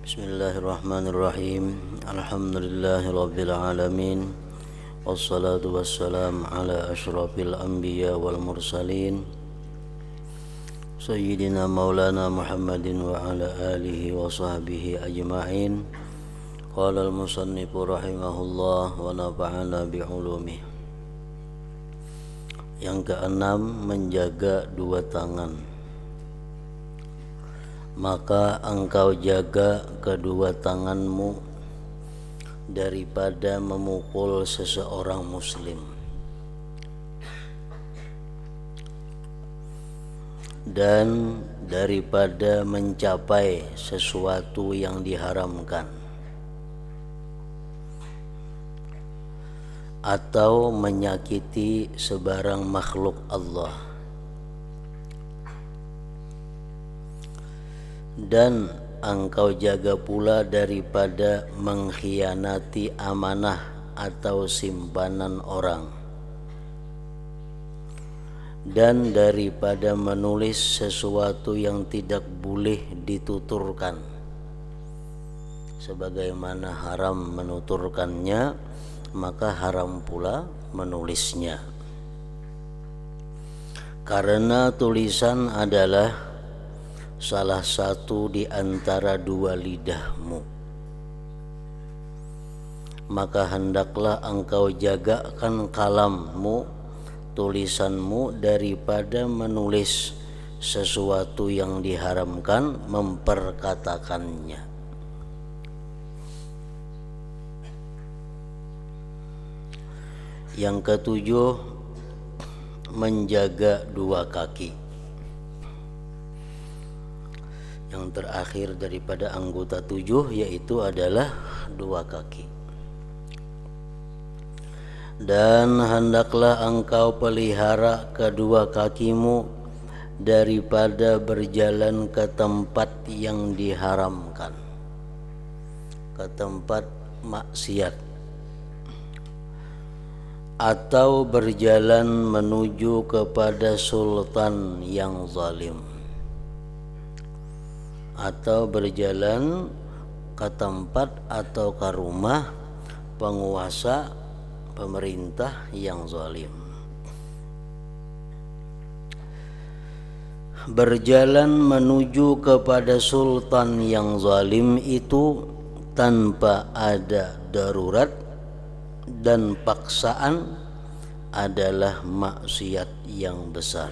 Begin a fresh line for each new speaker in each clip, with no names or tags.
Bismillahirrahmanirrahim. Alhamdulillahirabbil alamin. Wassalatu wassalam ala asyrafil anbiya wal mursalin Sayyidina Maulana Muhammadin wa ala alihi wa sahbihi ajma'in. Qala al-musannifu rahimahullah wa nafa'ana bi'ulumih. Yang keenam, menjaga dua tangan. Maka engkau jaga kedua tanganmu daripada memukul seseorang muslim dan daripada mencapai sesuatu yang diharamkan atau menyakiti sebarang makhluk Allah, dan engkau jaga pula daripada mengkhianati amanah atau simpanan orang, dan daripada menulis sesuatu yang tidak boleh dituturkan, sebagaimana haram menuturkannya, maka haram pula menulisnya. Karena tulisan adalah salah satu di antara dua lidahmu, maka hendaklah engkau jagakan kalammu, tulisanmu, daripada menulis sesuatu yang diharamkan, memperkatakannya. Yang ketujuh, menjaga dua kaki. Yang terakhir daripada anggota 7 yaitu adalah dua kaki. Dan hendaklah engkau pelihara kedua kakimu daripada berjalan ke tempat yang diharamkan, ke tempat maksiat, atau berjalan menuju kepada sultan yang zalim, atau berjalan ke tempat atau ke rumah penguasa pemerintah yang zalim. Berjalan menuju kepada sultan yang zalim itu tanpa ada darurat dan paksaan adalah maksiat yang besar.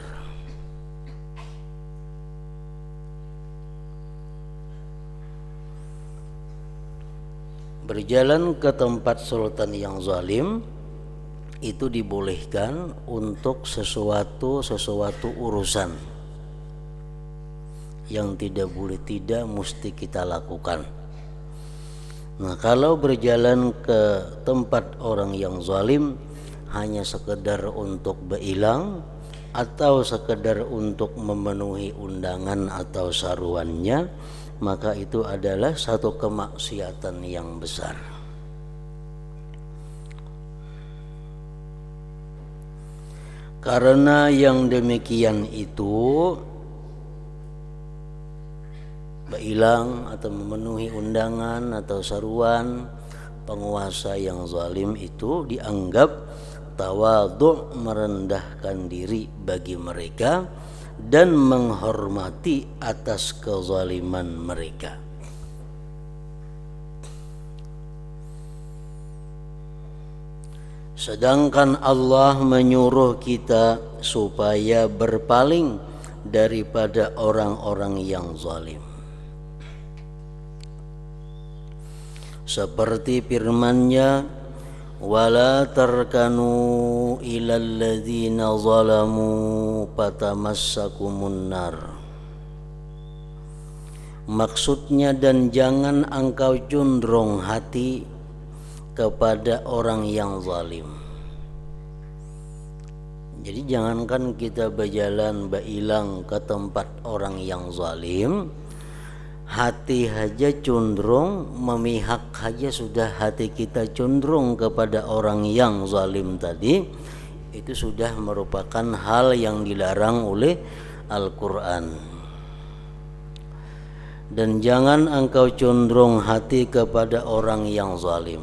Berjalan ke tempat sultan yang zalim itu dibolehkan untuk sesuatu urusan yang tidak boleh tidak mesti kita lakukan. Nah, kalau berjalan ke tempat orang yang zalim hanya sekedar untuk berilang atau sekedar untuk memenuhi undangan atau saruannya, maka itu adalah satu kemaksiatan yang besar. Karena yang demikian itu, berilang atau memenuhi undangan atau saruan penguasa yang zalim itu dianggap tawadhu', merendahkan diri bagi mereka dan menghormati atas kezaliman mereka. Sedangkan Allah menyuruh kita supaya berpaling daripada orang-orang yang zalim. Seperti firman-Nya, wala tarkanu ilal ladzina zalamu fatamassakumun nar. Maksudnya, dan jangan engkau condong hati kepada orang yang zalim. Jadi jangankan kita berjalan berilang ke tempat orang yang zalim, hati saja cenderung memihak saja sudah hati kita cenderung kepada orang yang zalim tadi, itu sudah merupakan hal yang dilarang oleh Al-Quran. dan jangan engkau condong hati kepada orang yang zalim.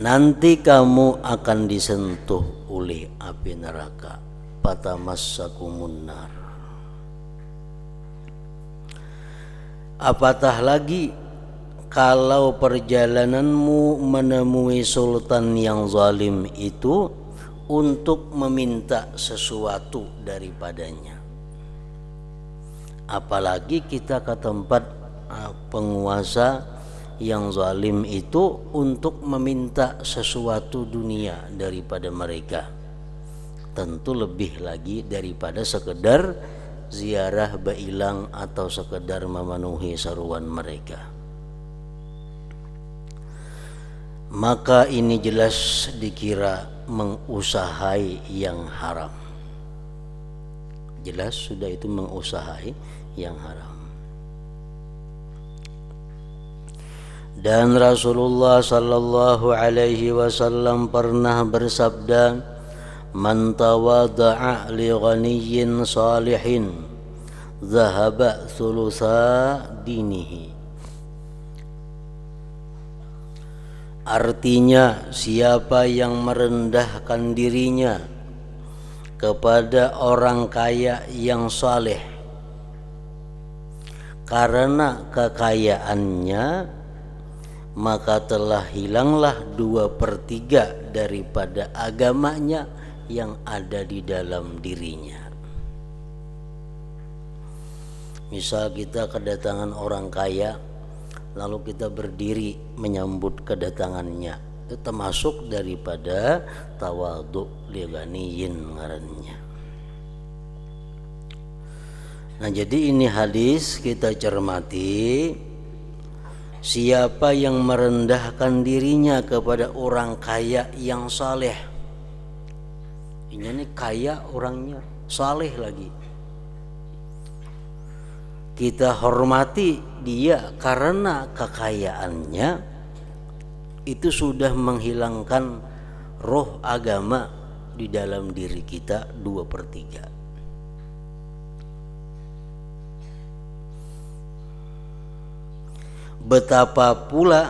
Nanti kamu akan disentuh oleh api neraka. Fatamassakumun nar. Apatah lagi kalau perjalananmu menemui sultan yang zalim itu untuk meminta sesuatu daripadanya. Apalagi kita ke tempat penguasa yang zalim itu untuk meminta sesuatu dunia daripada mereka. Tentu lebih lagi daripada sekedar ziarah bailang atau sekedar memenuhi seruan mereka. Maka ini jelas dikira mengusahai yang haram. Jelas sudah itu mengusahai yang haram. Dan Rasulullah sallallahu alaihi wasallam pernah bersabda, "Man tawadha'a li ghaniyyin salihin dhahaba thulutha dinihi." Artinya, siapa yang merendahkan dirinya kepada orang kaya yang saleh karena kekayaannya, maka telah hilanglah 2/3 daripada agamanya yang ada di dalam dirinya. Misal kita kedatangan orang kaya, lalu kita berdiri menyambut kedatangannya, itu termasuk daripada tawadhu li ghaniyin ngarannya. Nah, jadi ini hadis kita cermati, siapa yang merendahkan dirinya kepada orang kaya yang saleh. Ini kaya orangnya, saleh lagi. Kita hormati dia karena kekayaannya itu sudah menghilangkan roh agama di dalam diri kita 2/3. Betapa pula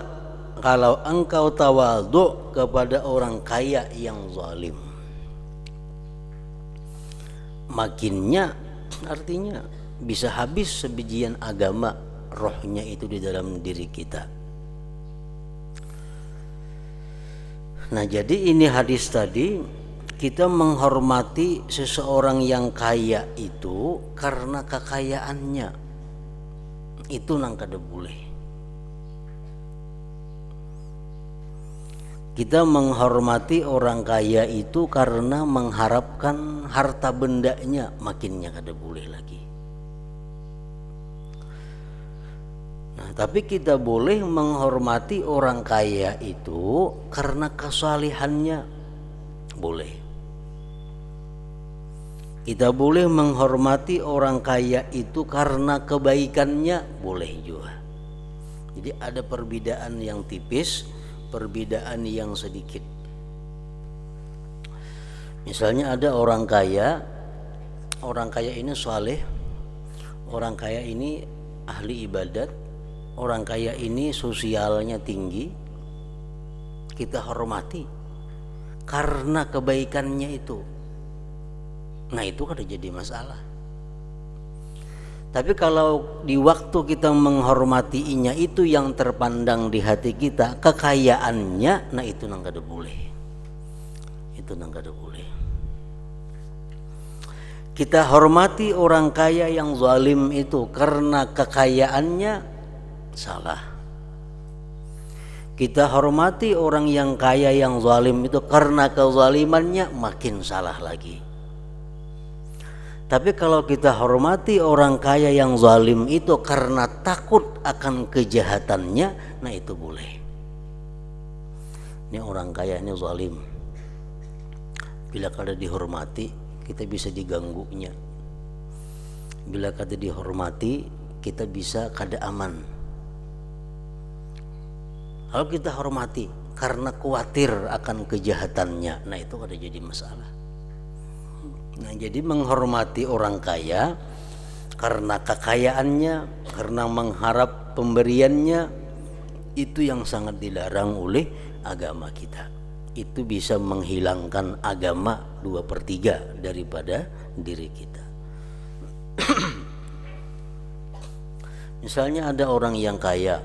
kalau engkau tawadhu kepada orang kaya yang zalim. Makinnya artinya bisa habis sebijian agama rohnya itu di dalam diri kita. Nah, jadi ini hadis tadi, kita menghormati seseorang yang kaya itu karena kekayaannya. Itu nang kada boleh. Kita menghormati orang kaya itu karena mengharapkan harta bendanya, makinnya kada boleh lagi. Nah, tapi kita boleh menghormati orang kaya itu karena kesalehannya, boleh. Kita boleh menghormati orang kaya itu karena kebaikannya, boleh juga. Jadi ada perbedaan yang tipis, perbedaan yang sedikit. Misalnya ada orang kaya ini saleh, orang kaya ini ahli ibadat, orang kaya ini sosialnya tinggi, kita hormati karena kebaikannya itu. Nah, itu kan jadi masalah. Tapi kalau di waktu kita menghormatinya itu yang terpandang di hati kita kekayaannya, nah itu nang kada boleh. Itu nang kada boleh. Kita hormati orang kaya yang zalim itu karena kekayaannya, salah. Kita hormati orang yang kaya yang zalim itu karena kezalimannya, makin salah lagi. Tapi kalau kita hormati orang kaya yang zalim itu karena takut akan kejahatannya, nah itu boleh. Ini orang kaya ini zalim, bila kada dihormati kita bisa diganggunya. Bila kada dihormati kita bisa kada aman. Kalau kita hormati karena khawatir akan kejahatannya, nah itu kada jadi masalah. Nah, jadi menghormati orang kaya karena kekayaannya, karena mengharap pemberiannya, itu yang sangat dilarang oleh agama kita. Itu bisa menghilangkan agama 2/3 daripada diri kita. Misalnya ada orang yang kaya,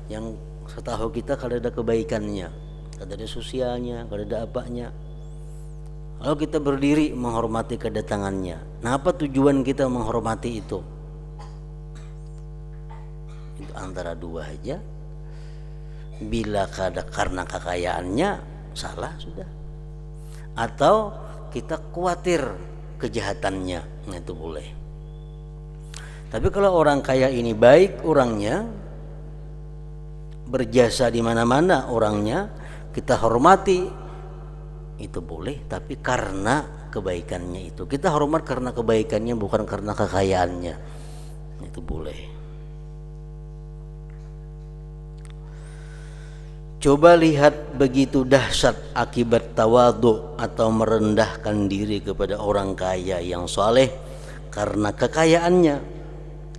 yang setahu kita kalau ada kebaikannya, kalau ada sosialnya, kalau ada apanya, lalu kita berdiri menghormati kedatangannya. Nah, apa tujuan kita menghormati itu? Itu antara dua aja. Bila karena kekayaannya, salah sudah. Atau kita khawatir kejahatannya, nah itu boleh. Tapi kalau orang kaya ini baik orangnya, berjasa di mana-mana orangnya, kita hormati, itu boleh. Tapi karena kebaikannya itu, kita hormat karena kebaikannya, bukan karena kekayaannya, itu boleh. Coba lihat begitu dahsyat akibat tawadhu atau merendahkan diri kepada orang kaya yang saleh karena kekayaannya,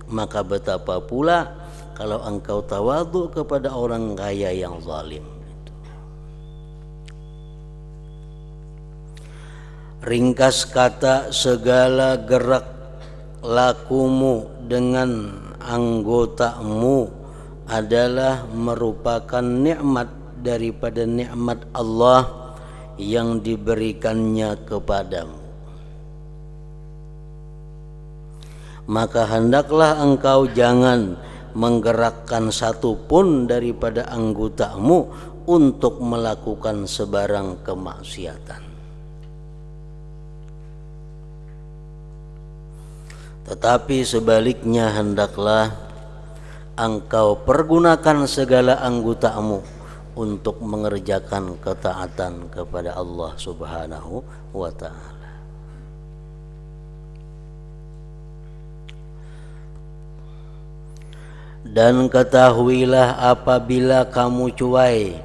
maka betapa pula kalau engkau tawadhu kepada orang kaya yang zalim. Ringkas kata, segala gerak lakumu dengan anggotamu adalah merupakan nikmat daripada nikmat Allah yang diberikannya kepadamu. Maka hendaklah engkau jangan menggerakkan satu pun daripada anggotamu untuk melakukan sebarang kemaksiatan. Tetapi sebaliknya hendaklah engkau pergunakan segala anggotamu untuk mengerjakan ketaatan kepada Allah Subhanahu wa ta'ala. Dan ketahuilah apabila kamu cuai,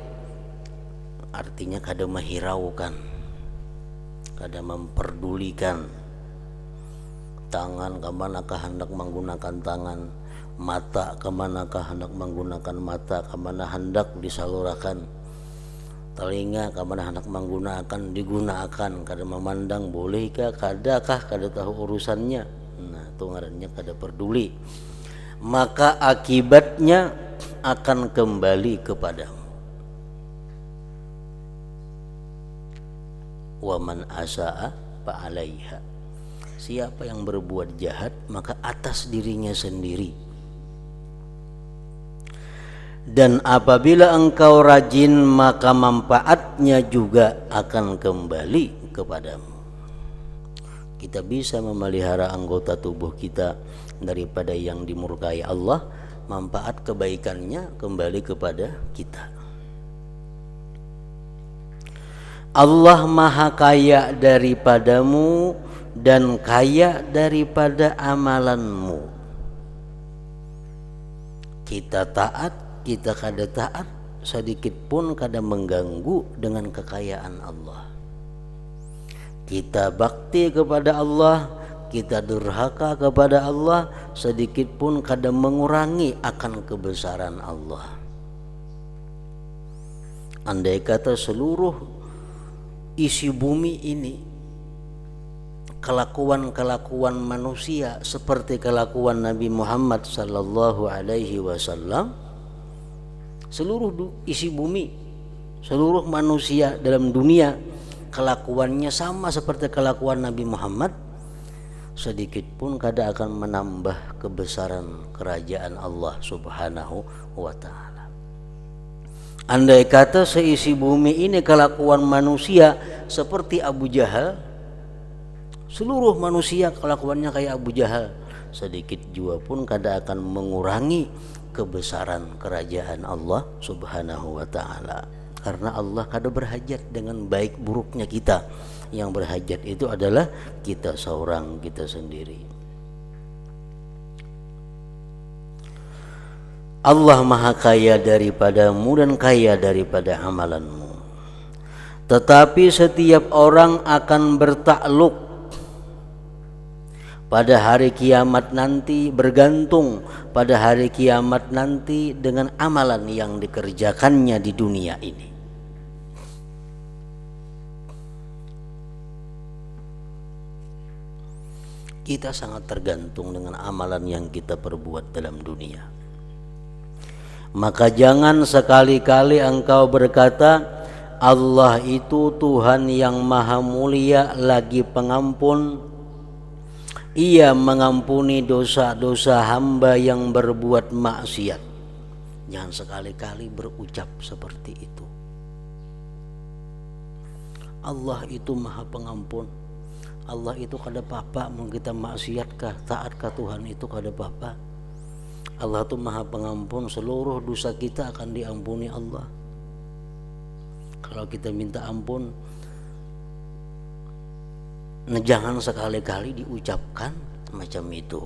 artinya kada menghiraukan, kada memperdulikan, tangan kemanakah hendak menggunakan tangan, mata kemanakah hendak menggunakan mata, kemana hendak disalurkan, telinga kemana hendak menggunakan digunakan, kada memandang bolehkah, kadakah, kada tahu urusannya. Nah, itu ngarannya kada peduli. Maka akibatnya akan kembali kepadamu. Wa man asaa fa alaiha. Siapa yang berbuat jahat maka atas dirinya sendiri. Dan apabila engkau rajin, maka manfaatnya juga akan kembali kepadamu. Kita bisa memelihara anggota tubuh kita daripada yang dimurkai Allah, manfaat kebaikannya kembali kepada kita. Allah maha kaya daripadamu dan kaya daripada amalanmu. Kita taat, kita kada taat, sedikit pun kada mengganggu dengan kekayaan Allah. Kita bakti kepada Allah, kita durhaka kepada Allah, sedikit pun kada mengurangi akan kebesaran Allah. Andai kata seluruh isi bumi ini kelakuan-kelakuan manusia seperti kelakuan Nabi Muhammad sallallahu alaihi wasallam, seluruh isi bumi, seluruh manusia dalam dunia kelakuannya sama seperti kelakuan Nabi Muhammad, sedikit pun kada akan menambah kebesaran kerajaan Allah Subhanahu wa ta'ala. Andai kata seisi bumi ini kelakuan manusia seperti Abu Jahal, seluruh manusia kelakuannya kayak Abu Jahal, sedikit jua pun kada akan mengurangi kebesaran kerajaan Allah Subhanahu wa ta'ala. Karena Allah kada berhajat dengan baik buruknya kita. Yang berhajat itu adalah kita seorang, kita sendiri. Allah maha kaya daripadamu dan kaya daripada amalanmu. Tetapi setiap orang akan bertakluk pada hari kiamat nanti, bergantung pada hari kiamat nanti dengan amalan yang dikerjakannya di dunia ini. Kita sangat tergantung dengan amalan yang kita perbuat dalam dunia. Maka jangan sekali-kali engkau berkata, Allah itu Tuhan yang maha mulia lagi pengampun, Ia mengampuni dosa-dosa hamba yang berbuat maksiat. Jangan sekali-kali berucap seperti itu. Allah itu maha pengampun, Allah itu kada apa-apa mau kita maksiatkah, taatkah Tuhan itu kada apa-apa. Allah itu maha pengampun, seluruh dosa kita akan diampuni Allah. Kalau kita minta ampun, nah jangan sekali-kali diucapkan macam itu.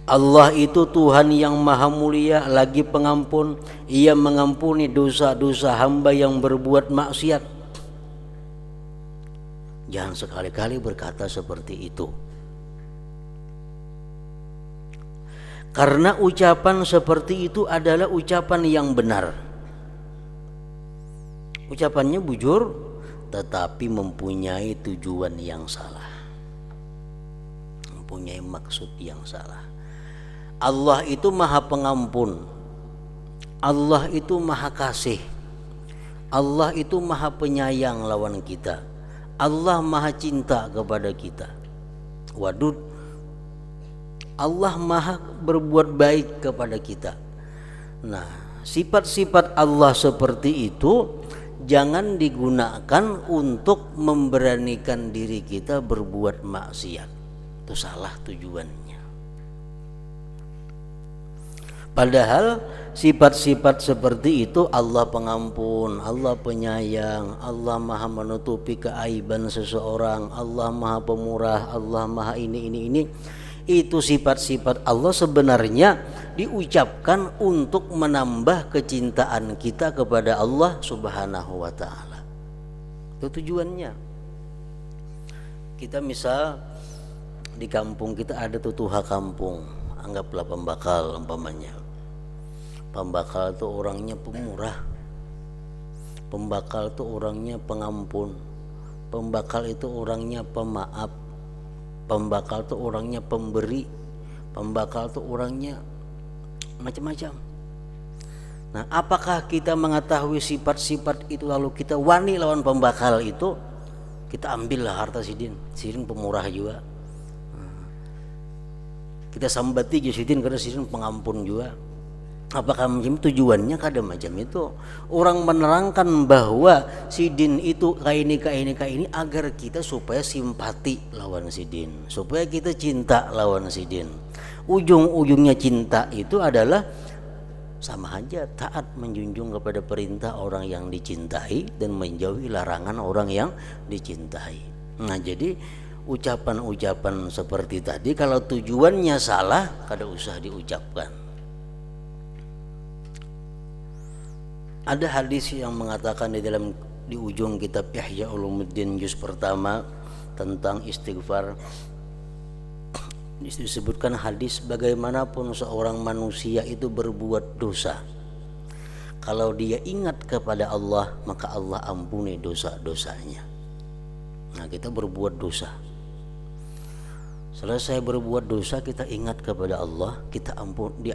Allah itu Tuhan yang maha mulia lagi pengampun, Ia mengampuni dosa-dosa hamba yang berbuat maksiat. Jangan sekali-kali berkata seperti itu. Karena ucapan seperti itu adalah ucapan yang benar. Ucapannya bujur, tetapi mempunyai tujuan yang salah, mempunyai maksud yang salah. Allah itu maha pengampun, Allah itu maha kasih, Allah itu maha penyayang lawan kita, Allah maha cinta kepada kita. Wadud, Allah maha berbuat baik kepada kita. Nah, sifat-sifat Allah seperti itu jangan digunakan untuk memberanikan diri kita berbuat maksiat. Itu salah tujuannya. Padahal sifat-sifat seperti itu, Allah pengampun, Allah penyayang, Allah maha menutupi keaiban seseorang, Allah maha pemurah, Allah maha ini. Itu sifat-sifat Allah sebenarnya diucapkan untuk menambah kecintaan kita kepada Allah Subhanahu wa ta'ala. Itu tujuannya. Kita misal di kampung kita ada tutuha kampung, anggaplah pembakal umpamanya. Pembakal itu orangnya pemurah, pembakal itu orangnya pengampun, pembakal itu orangnya pemaaf, pembakal itu orangnya pemberi, pembakal itu orangnya macam-macam. Nah, apakah kita mengetahui sifat-sifat itu lalu kita wani lawan pembakal itu? Kita ambillah harta sidin pemurah juga. Kita sambati je sidin karena sidin pengampun juga. Apakah macam tujuannya? Kada macam itu. Orang menerangkan bahwa sidin itu kaini agar kita supaya simpati lawan sidin, supaya kita cinta lawan sidin. Ujung-ujungnya cinta itu adalah sama aja taat, menjunjung kepada perintah orang yang dicintai dan menjauhi larangan orang yang dicintai. Nah, jadi ucapan-ucapan seperti tadi kalau tujuannya salah, kada usah diucapkan. Ada hadis yang mengatakan di ujung kitab Ihya Ulumuddin juz pertama tentang istighfar, disebutkan hadis bagaimanapun seorang manusia itu berbuat dosa, kalau dia ingat kepada Allah maka Allah ampuni dosa-dosanya. Nah, kita berbuat dosa, selesai berbuat dosa kita ingat kepada Allah,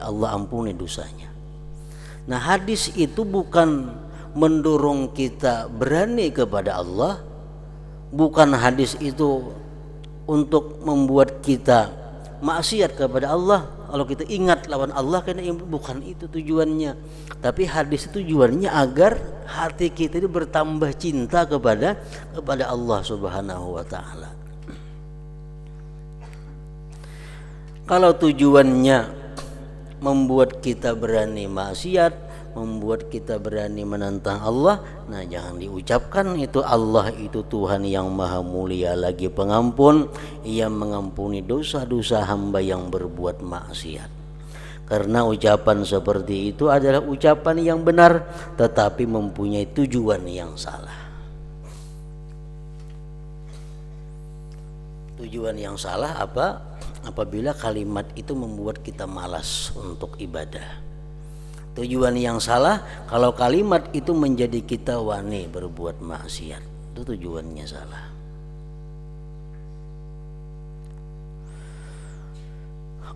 Allah ampuni dosanya. Nah, hadis itu bukan mendorong kita berani kepada Allah, bukan hadis itu untuk membuat kita maksiat kepada Allah. Kalau kita ingat lawan Allah, karena bukan itu tujuannya. Tapi hadis itu tujuannya agar hati kita itu bertambah cinta kepada Allah Subhanahu wa ta'ala. Kalau tujuannya membuat kita berani maksiat, membuat kita berani menentang Allah, nah jangan diucapkan itu. Allah itu Tuhan yang maha mulia lagi pengampun, Ia mengampuni dosa-dosa hamba yang berbuat maksiat. Karena ucapan seperti itu adalah ucapan yang benar tetapi mempunyai tujuan yang salah. Tujuan yang salah apa? Apabila kalimat itu membuat kita malas untuk ibadah. Tujuan yang salah kalau kalimat itu menjadi kita wani berbuat maksiat. Itu tujuannya salah.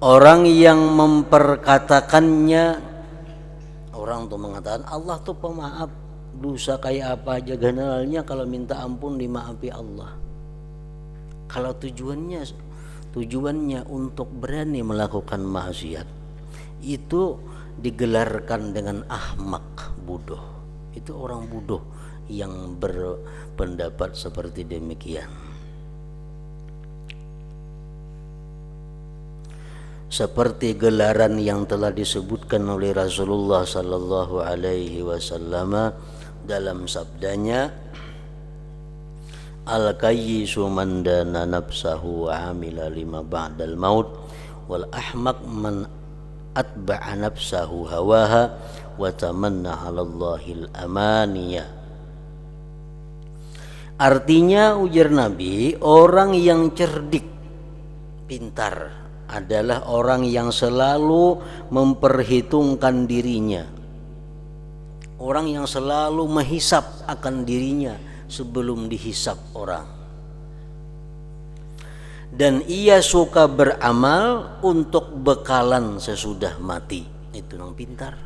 Orang yang memperkatakannya, orang tuh mengatakan Allah tuh pemaaf, dosa kayak apa aja generalnya kalau minta ampun dimaafi Allah. Kalau tujuannya untuk berani melakukan maksiat, itu digelarkan dengan ahmak, bodoh. Itu orang bodoh yang berpendapat seperti demikian. Seperti gelaran yang telah disebutkan oleh Rasulullah sallallahu alaihi wasallam dalam sabdanya, al-kayyisu man dana nafsahu wa amila lima ba'dal maut wal ahmaq man atba'a nafsahu hawaha wa tamanna 'alallahil amaniya. Artinya, ujar Nabi, orang yang cerdik, pintar adalah orang yang selalu memperhitungkan dirinya, orang yang selalu menghisap akan dirinya sebelum dihisap orang, dan ia suka beramal untuk bekalan sesudah mati. Itu yang pintar.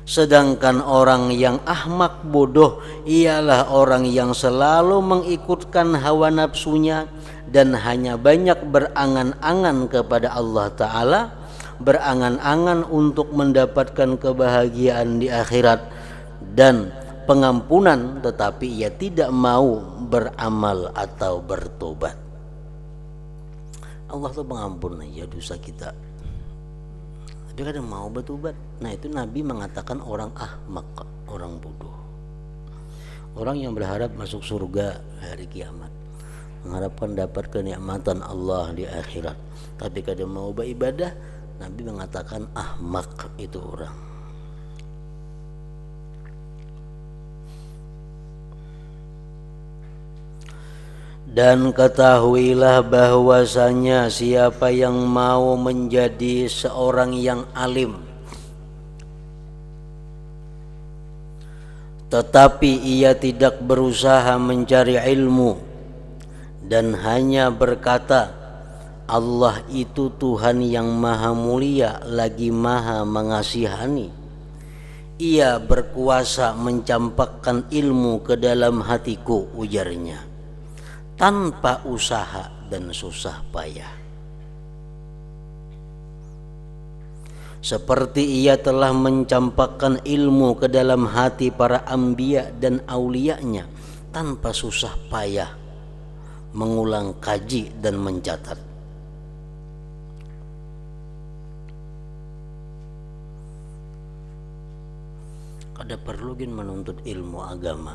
Sedangkan orang yang ahmak, bodoh, ialah orang yang selalu mengikutkan hawa nafsunya dan hanya banyak berangan-angan kepada Allah Ta'ala, berangan-angan untuk mendapatkan kebahagiaan di akhirat dan pengampunan, tetapi ia tidak mau beramal atau bertobat. Allah tuh pengampun aja dosa kita, tapi kadang mau bertobat. Nah, itu Nabi mengatakan orang ahmak, orang bodoh, orang yang berharap masuk surga hari kiamat, mengharapkan dapat kenikmatan Allah di akhirat, tapi kadang mau beribadah. Nabi mengatakan ahmak itu orang. Dan ketahuilah bahwasanya siapa yang mau menjadi seorang yang alim tetapi ia tidak berusaha mencari ilmu dan hanya berkata Allah itu Tuhan yang maha mulia lagi maha mengasihani, ia berkuasa mencampakkan ilmu ke dalam hatiku, ujarnya, tanpa usaha dan susah payah. Seperti ia telah mencampakkan ilmu ke dalam hati para anbiya dan auliyanya tanpa susah payah mengulang kaji dan mencatat. Kada perlu menuntut ilmu agama.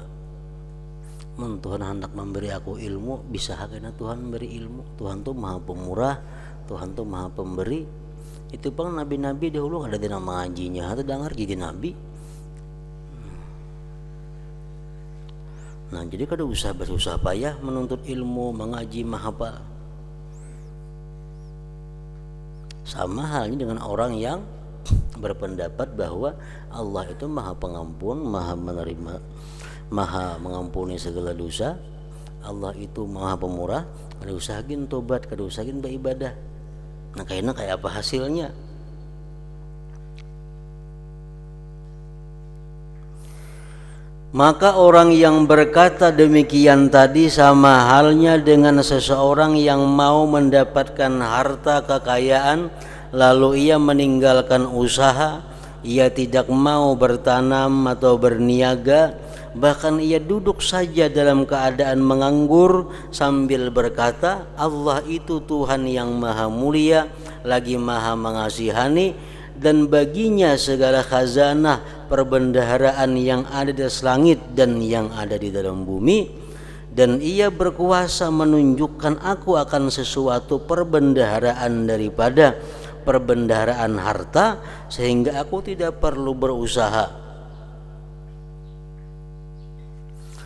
Tuhan hendak memberi aku ilmu, bisa karena Tuhan memberi ilmu. Tuhan tuh maha pemurah, Tuhan tuh maha pemberi. Itu pang nabi-nabi dahulu ada dina mengajinya atau dengar jadi nabi. Nah, jadi kada usah bersusah payah menuntut ilmu, mengaji, menghafal. Sama halnya dengan orang yang berpendapat bahwa Allah itu maha pengampun, maha menerima, maha mengampuni segala dosa. Allah itu maha pemurah, kada usahakin tobat, kada usahakin beribadah. Nah, kayak apa hasilnya? Maka orang yang berkata demikian tadi sama halnya dengan seseorang yang mau mendapatkan harta kekayaan lalu ia meninggalkan usaha, ia tidak mau bertanam atau berniaga, bahkan ia duduk saja dalam keadaan menganggur sambil berkata Allah itu Tuhan yang maha mulia lagi maha mengasihani, dan baginya segala khazanah perbendaharaan yang ada di langit dan yang ada di dalam bumi, dan ia berkuasa menunjukkan aku akan sesuatu perbendaharaan daripada perbendaharaan harta sehingga aku tidak perlu berusaha.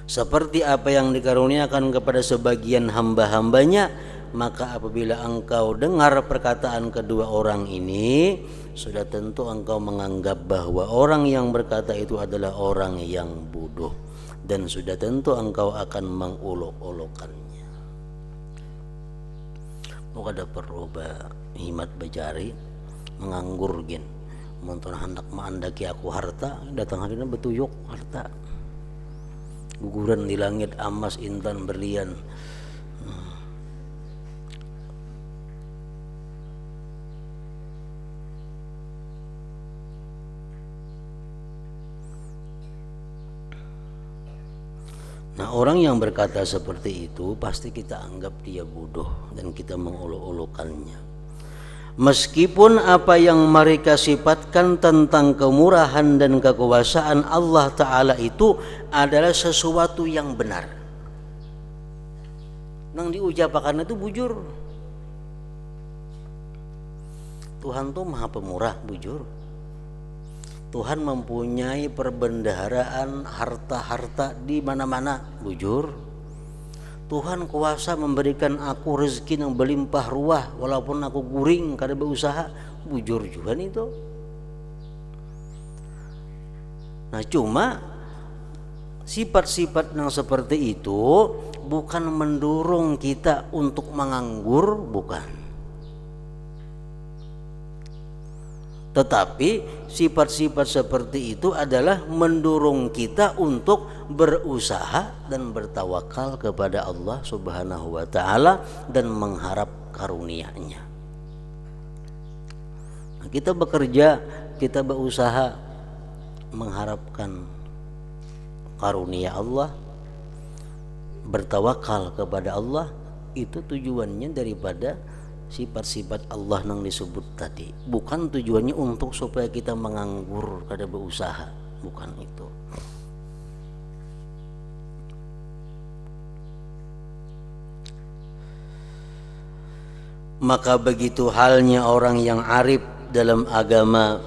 seperti apa yang dikaruniakan kepada sebagian hamba-hambanya. Maka apabila engkau dengar perkataan kedua orang ini, sudah tentu engkau menganggap bahwa orang yang berkata itu adalah orang yang bodoh, dan sudah tentu engkau akan menguluk-ulukannya. Muka ada perlu himat bejari menganggur gin monton hendak maandaki aku harta, datang hari ini betuyuk harta guguran di langit emas intan berlian. Nah, orang yang berkata seperti itu pasti kita anggap dia bodoh dan kita menguluk-ulukannya. Meskipun apa yang mereka sifatkan tentang kemurahan dan kekuasaan Allah Ta'ala itu adalah sesuatu yang benar. Nang diucapakan itu bujur. Tuhan tuh maha pemurah, bujur. Tuhan mempunyai perbendaharaan harta-harta di mana-mana, bujur. Tuhan kuasa memberikan aku rezeki yang berlimpah ruah walaupun aku guring kada berusaha, bujur juga itu. Nah, cuma sifat-sifat yang seperti itu bukan mendorong kita untuk menganggur, bukan. Tetapi sifat-sifat seperti itu adalah mendorong kita untuk berusaha dan bertawakal kepada Allah Subhanahu wa Ta'ala dan mengharap karunia-Nya. Nah, kita bekerja, kita berusaha mengharapkan karunia Allah, bertawakal kepada Allah, itu tujuannya daripada sifat-sifat Allah yang disebut tadi. Bukan tujuannya untuk supaya kita menganggur kada berusaha, bukan itu. Maka begitu halnya orang yang arif dalam agama,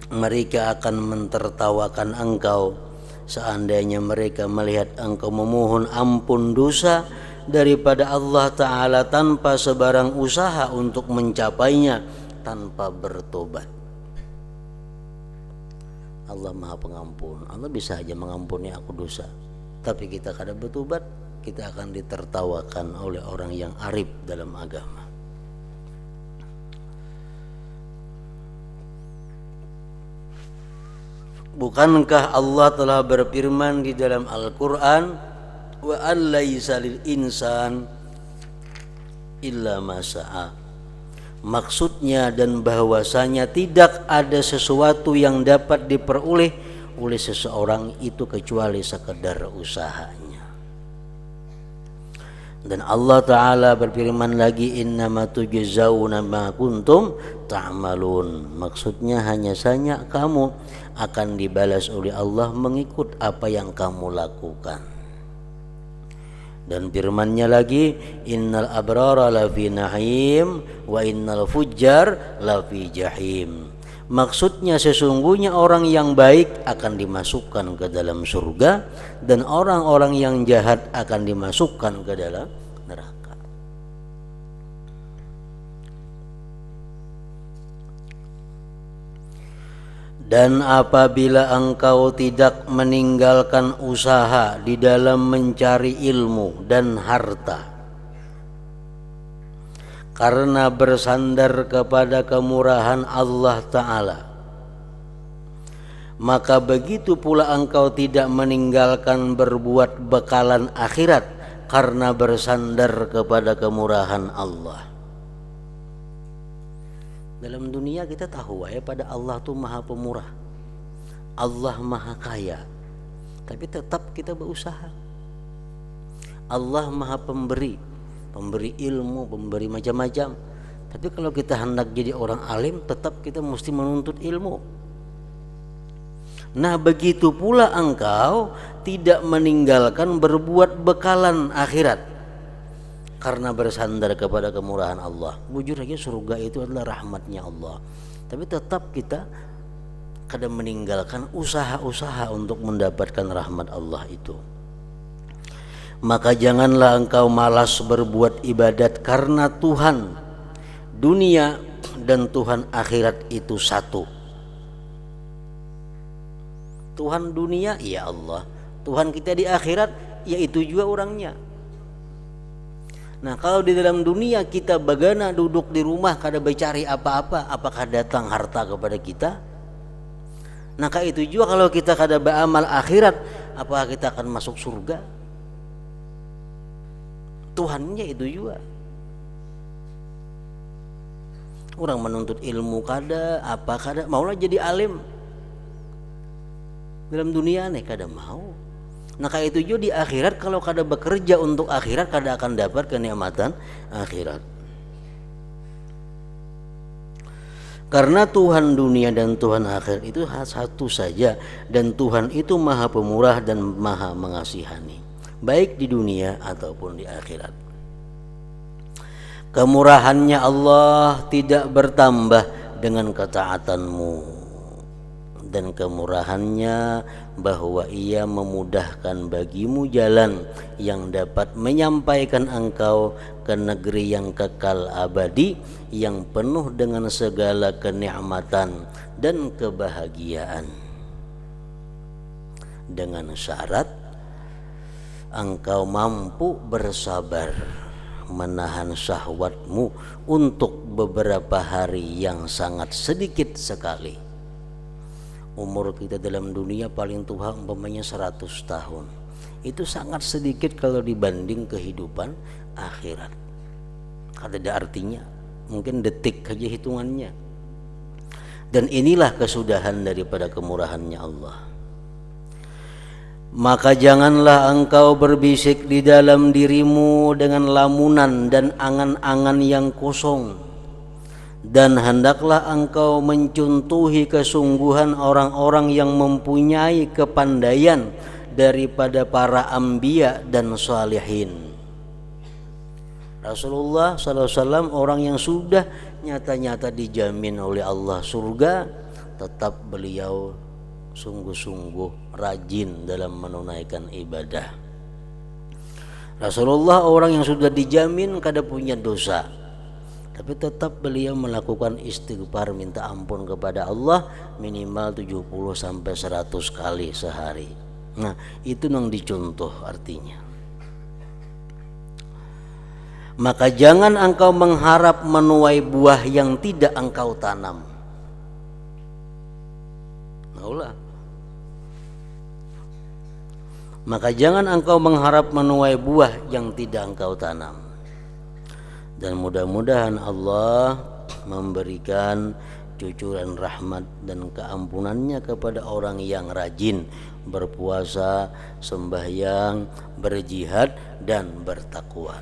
mereka akan mentertawakan engkau seandainya mereka melihat engkau memohon ampun dosa daripada Allah Ta'ala tanpa sebarang usaha untuk mencapainya, tanpa bertobat. Allah Maha Pengampun, Allah bisa aja mengampuni aku dosa, tapi kita kada bertobat, kita akan ditertawakan oleh orang yang arif dalam agama. Bukankah Allah telah berfirman di dalam Al-Quran, wa an laisa lil insan illa ma sa'a. Maksudnya dan bahwasanya tidak ada sesuatu yang dapat diperoleh oleh seseorang itu kecuali sekedar usahanya. Dan Allah Ta'ala berfirman lagi, innama tujzauna ma kuntum ta'malun. Maksudnya hanya saja kamu akan dibalas oleh Allah mengikut apa yang kamu lakukan. Dan firman-Nya lagi, innal abrara lafi na'im wa innal fujjar lafi jahim. Maksudnya sesungguhnya orang yang baik akan dimasukkan ke dalam surga dan orang-orang yang jahat akan dimasukkan ke dalam neraka. Dan apabila engkau tidak meninggalkan usaha di dalam mencari ilmu dan harta karena bersandar kepada kemurahan Allah Ta'ala, maka begitu pula engkau tidak meninggalkan berbuat bekalan akhirat karena bersandar kepada kemurahan Allah. Dalam dunia kita tahu ya, pada Allah tuh maha pemurah, Allah maha kaya, tapi tetap kita berusaha. Allah maha pemberi, pemberi ilmu, pemberi macam-macam, tapi kalau kita hendak jadi orang alim tetap kita mesti menuntut ilmu. Nah, begitu pula engkau tidak meninggalkan berbuat bekalan akhirat karena bersandar kepada kemurahan Allah. Bujur aja surga itu adalah rahmatnya Allah, tapi tetap kita kada meninggalkan usaha-usaha untuk mendapatkan rahmat Allah itu. Maka janganlah engkau malas berbuat ibadat, karena Tuhan dunia dan Tuhan akhirat itu satu. Tuhan dunia ya Allah, Tuhan kita di akhirat yaitu juga orangnya. Nah, kalau di dalam dunia kita bagana duduk di rumah kada mencari apa-apa, apakah datang harta kepada kita? Nah, itu juga kalau kita kada beramal akhirat, apakah kita akan masuk surga? Tuhannya itu juga. Orang menuntut ilmu kada, apa kada, maulah jadi alim. Dalam dunia nih kada mau. Nah, itu juga di akhirat, kalau kada bekerja untuk akhirat, kada akan dapat kenikmatan akhirat. Karena Tuhan dunia dan Tuhan akhirat itu satu saja, dan Tuhan itu maha pemurah dan maha mengasihani, baik di dunia ataupun di akhirat. Kemurahannya Allah tidak bertambah dengan ketaatanmu, dan kemurahannya bahwa ia memudahkan bagimu jalan yang dapat menyampaikan engkau ke negeri yang kekal abadi, yang penuh dengan segala kenikmatan dan kebahagiaan, dengan syarat engkau mampu bersabar menahan syahwatmu untuk beberapa hari yang sangat sedikit sekali. Umur kita dalam dunia paling tua umpamanya 100 tahun. Itu sangat sedikit kalau dibanding kehidupan akhirat. Kada ada artinya, mungkin detik saja hitungannya. Dan inilah kesudahan daripada kemurahannya Allah. Maka janganlah engkau berbisik di dalam dirimu dengan lamunan dan angan-angan yang kosong, dan hendaklah engkau mencontohi kesungguhan orang-orang yang mempunyai kepandaian daripada para anbiya dan salihin. Rasulullah SAW orang yang sudah nyata-nyata dijamin oleh Allah surga, tetap beliau sungguh-sungguh rajin dalam menunaikan ibadah. Rasulullah orang yang sudah dijamin kada punya dosa, tapi tetap beliau melakukan istighfar, minta ampun kepada Allah minimal 70 sampai 100 kali sehari. Nah, itu yang dicontoh artinya. Maka jangan engkau mengharap menuai buah yang tidak engkau tanam. Maulah. Maka jangan engkau mengharap menuai buah yang tidak engkau tanam. Dan mudah-mudahan Allah memberikan cucuran rahmat dan keampunannya kepada orang yang rajin berpuasa, sembahyang, berjihad, dan bertakwa.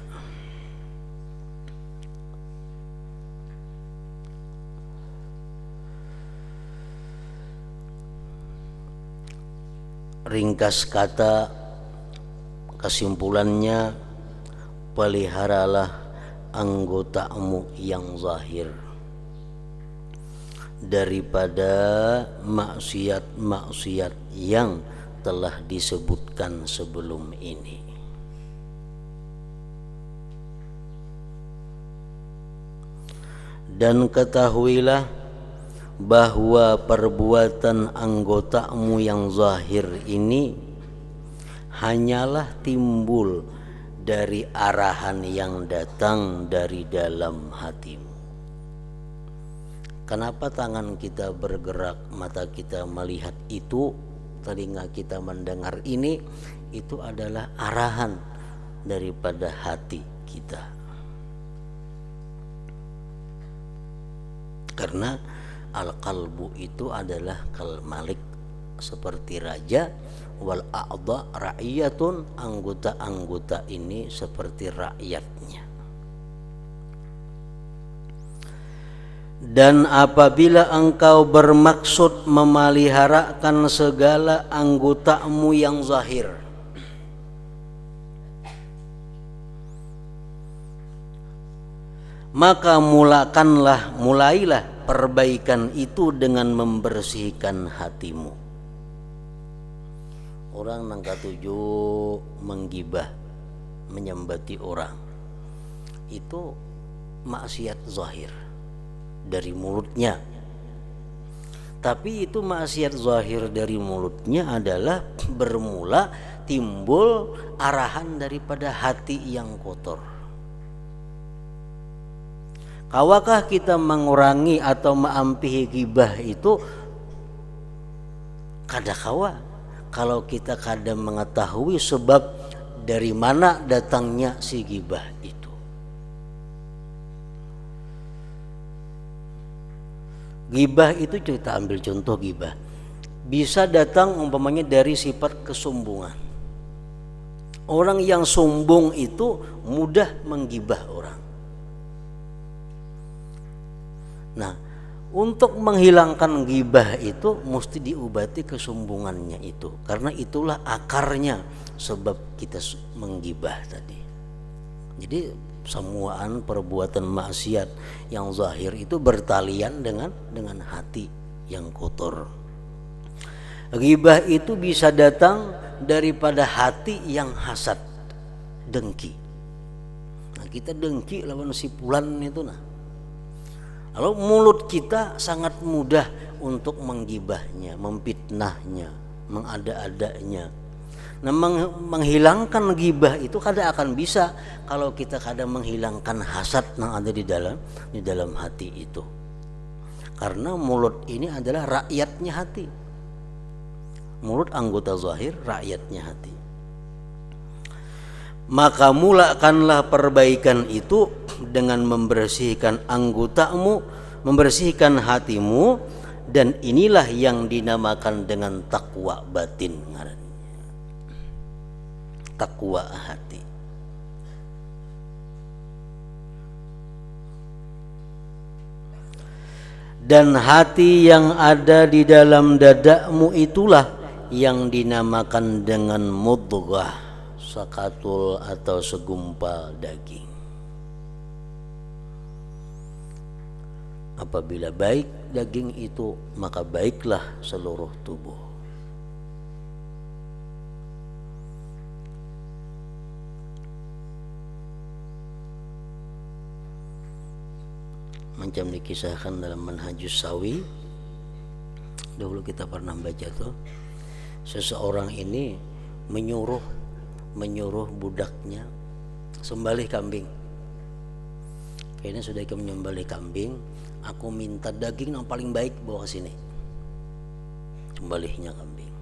Ringkas kata, kesimpulannya, peliharalah anggotamu yang zahir daripada maksiat-maksiat yang telah disebutkan sebelum ini. Dan ketahuilah bahwa perbuatan anggotamu yang zahir ini hanyalah timbul dari arahan yang datang dari dalam hatimu. Kenapa tangan kita bergerak, mata kita melihat itu, telinga kita mendengar ini? Itu adalah arahan daripada hati kita. Karena al-qalbu itu adalah kal malik, seperti raja, wal a'dha ra'iyatun, anggota-anggota ini seperti rakyatnya. Dan apabila engkau bermaksud memeliharakan segala anggotamu yang zahir, maka mulailah perbaikan itu dengan membersihkan hatimu. Orang nang katuju menggibah, menyembati orang, itu maksiat zahir dari mulutnya. Tapi itu maksiat zahir dari mulutnya adalah bermula timbul arahan daripada hati yang kotor. Kawakah kita mengurangi atau mengampihi gibah itu? Kada kawa, kalau kita kada mengetahui sebab dari mana datangnya si gibah itu. Gibah itu kita ambil contoh gibah. Bisa datang umpamanya dari sifat kesombongan. Orang yang sombong itu mudah menggibah orang. Nah, untuk menghilangkan gibah itu mesti diobati kesombongannya itu. Karena itulah akarnya sebab kita menggibah tadi. Jadi semuaan perbuatan maksiat yang zahir itu bertalian dengan hati yang kotor. Ghibah itu bisa datang daripada hati yang hasad, dengki. Nah, kita dengki lawan si fulan itu nah. Lalu mulut kita sangat mudah untuk menggibahnya, memfitnahnya, mengada-adanya. Nah, menghilangkan ghibah itu kada akan bisa kalau kita kada menghilangkan hasad yang ada di dalam hati itu. Karena mulut ini adalah rakyatnya hati. Mulut anggota zahir, rakyatnya hati. Maka mulakanlah perbaikan itu dengan membersihkan anggotamu, membersihkan hatimu, dan inilah yang dinamakan dengan takwa batin. Takwa hati. Dan hati yang ada di dalam dadamu itulah yang dinamakan dengan mudghah, sakatul atau segumpal daging. Apabila baik daging itu, maka baiklah seluruh tubuh. Macam dikisahkan dalam Manhajus Sawi, dahulu kita pernah baca tuh, seseorang ini menyuruh budaknya sembelih kambing. Kayaknya sudah ikut menyembelih kambing, aku minta daging yang paling baik bawa ke sini. Sembelihnya kambing.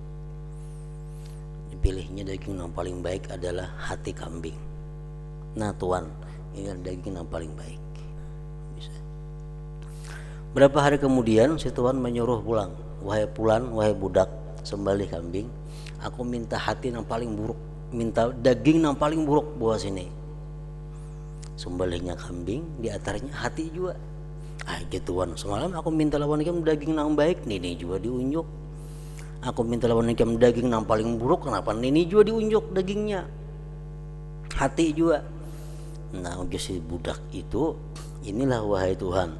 Dipilihnya daging yang paling baik adalah hati kambing. Nah tuan, ini daging yang paling baik. Berapa hari kemudian si tuan menyuruh pulang, wahai budak sembelih kambing, aku minta hati yang paling buruk, minta daging yang paling buruk bawa sini. Sembelihnya kambing, di antaranya hati juga. Tuan, semalam aku minta lawan ikan daging yang baik, ini juga diunjuk. Aku minta lawan ikan daging yang paling buruk, kenapa ini juga diunjuk dagingnya? Hati juga. Nah, ujar si budak itu, inilah wahai Tuhan,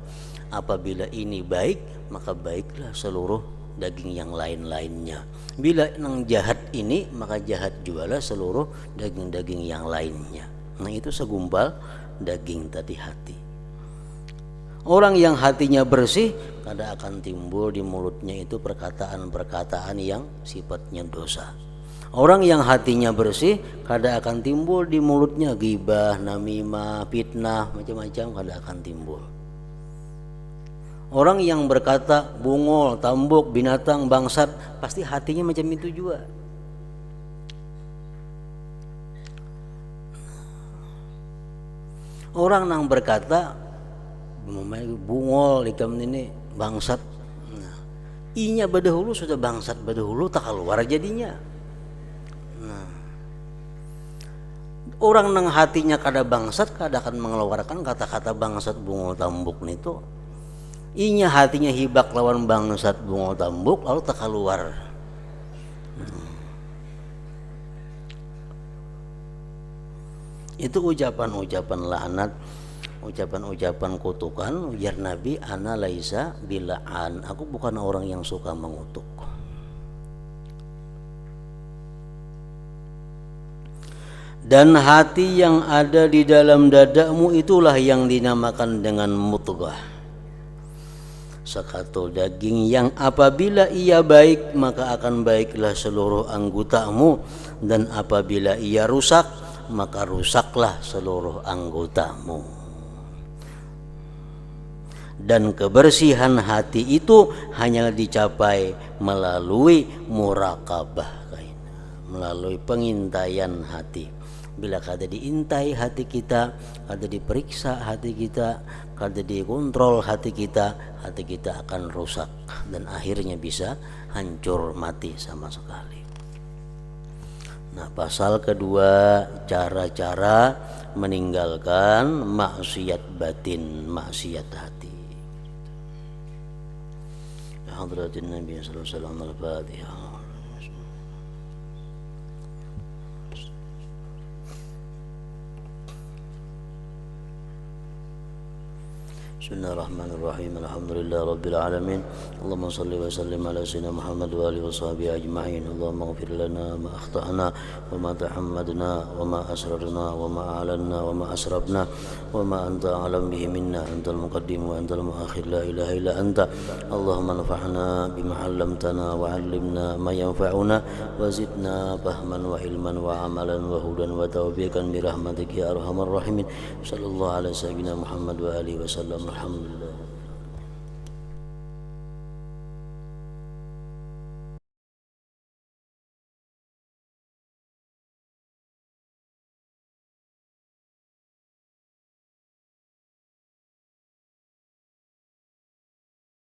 apabila ini baik, maka baiklah seluruh daging yang lain-lainnya. Bila yang jahat ini, maka jahat jugalah seluruh daging-daging yang lainnya. Nah, itu segumpal daging tadi hati. Orang yang hatinya bersih, kada akan timbul di mulutnya itu perkataan-perkataan yang sifatnya dosa. Orang yang hatinya bersih, kada akan timbul di mulutnya ghibah, namimah, fitnah, macam-macam kada akan timbul. Orang yang berkata bungol, tambuk, binatang, bangsat, pasti hatinya macam itu juga. Orang yang berkata bungol, ikam ini bangsat, nah, inya badahulu sudah bangsat badahulu tak keluar jadinya. Nah, orang yang hatinya kada bangsat kada akan mengeluarkan kata-kata bangsat, bungol, tambuk itu. Inya hatinya hibak lawan bangsat, bungol, tambuk, lalu tak keluar. Itu ucapan-ucapan laknat ucapan-ucapan kutukan. Ujar Nabi, ana laisa bila'an, aku bukan orang yang suka mengutuk. Dan hati yang ada di dalam dadamu itulah yang dinamakan dengan mudghah, sekatul daging yang apabila ia baik maka akan baiklah seluruh anggotamu, dan apabila ia rusak maka rusaklah seluruh anggotamu. Dan kebersihan hati itu hanya dicapai melalui muraqabah, melalui pengintaian hati. Bila kada diintai hati kita, kada diperiksa hati kita, kada dikontrol hati kita akan rusak dan akhirnya bisa hancur, mati sama sekali. Nah, pasal kedua, cara-cara meninggalkan maksiat batin, maksiat hati. Ya hadratin Nabi sallallahu alaihi wasallam, al-Fatihah. Bismillahirrahmanirrahim. Alhamdulillah rabbil alamin. Allahumma salli wa sallim ala sayyidina Muhammad wa alihi wa sahbihi ajma'in. Allahumma ighfir lana ma akhta'na wa ma tahammadna wa ma asrarna wa ma a'lanna wa ma asrafna wa ma anta a'lam bihi minna. Antal muqaddim wa antal muakhir, la ilaha illa anta. Allahumma anfa'na bima 'allamtana wa 'allimna ma yanfa'una wa zidna fahman wa ilman wa amalan wa hudan wa tawfiqan bi rahmatika ya arhamar rahimin. Sallallahu alaihi wasallam Muhammad wa alihi wasallam. Alhamdulillah.